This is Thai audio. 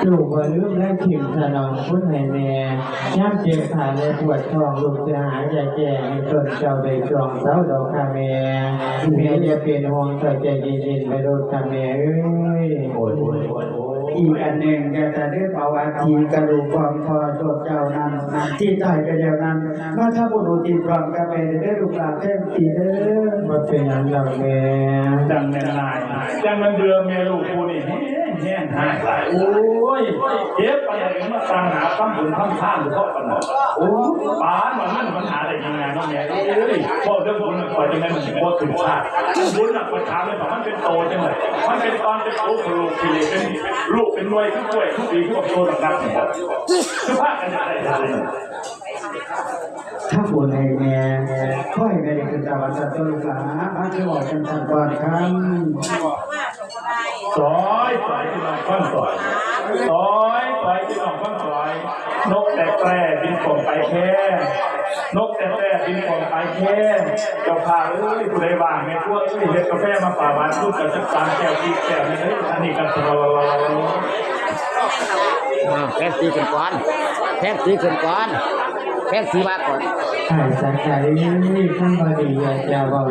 ลูกว่าลืมและถิ่มถนอมพุทธให้แม่ย่ำเจ็บขาและปวดท้องลูกเสียหายใจแก่ให้ตนเจ้าได้จองเสาดอกคาแม่แม่จะเป็นห่วงต่อใจเย็นๆไปโดนคาแม่เอ้ยโอ้ยอีกอันหนึ่งก็จะได้เป่าอาทีกระดูกความพอโทษเจ้านั้นที่ตายไปเดียวนั้นมาถ้าบุรุษที่พร้อมกับแม่ได้ลูกหลานเต็มทีเด้อมาเป็นอันดับแม่จังแม่นายจังมันเดือแม่ลูกกูนี่แห้งหายหลายโอ้ยเจ็บไปไหนมาตามหาความบุญความท่านหรือพ่อกันหมดโอ้ป้านมันหาได้ยังไงน้องแม่เอ้ยพ่อเรื่องบุญมันคอยจังไงมันโคตรถึงชาติบุญหนักประชาเลยแต่มันเป็นโตจังเลยมันเป็นตอนเป็นลูกทีเป็นลูกเป็นหน่วยทุกหน่วยทุกปีทุกโตหนักๆเนี่ยคือภาคกันอะไรถ้าบุญให้แม่ค่อยแม่คือตาวัดสัตว์ลูกหลานพระที่บอกกันทันก่อนครับซอยที่น้องข้อนซอยที่น้องข้อนซอยนกแต่แปรบินส่งไปแค่นกแต่แปรบินส่งไปแค่เจ้าพาผู้ใดบ้างแม่พวกที่เฮ็ดกาแฟมาป่าบ้านพูดกับจักรแก้วที่แก้วนี่อันนี้กันแค่ตีขึ้นก่อนแค่ตีขึ้นก่อนแค่ตีมาก่อนใช่ใช่ใช่ข้างบดีอยากจะบอก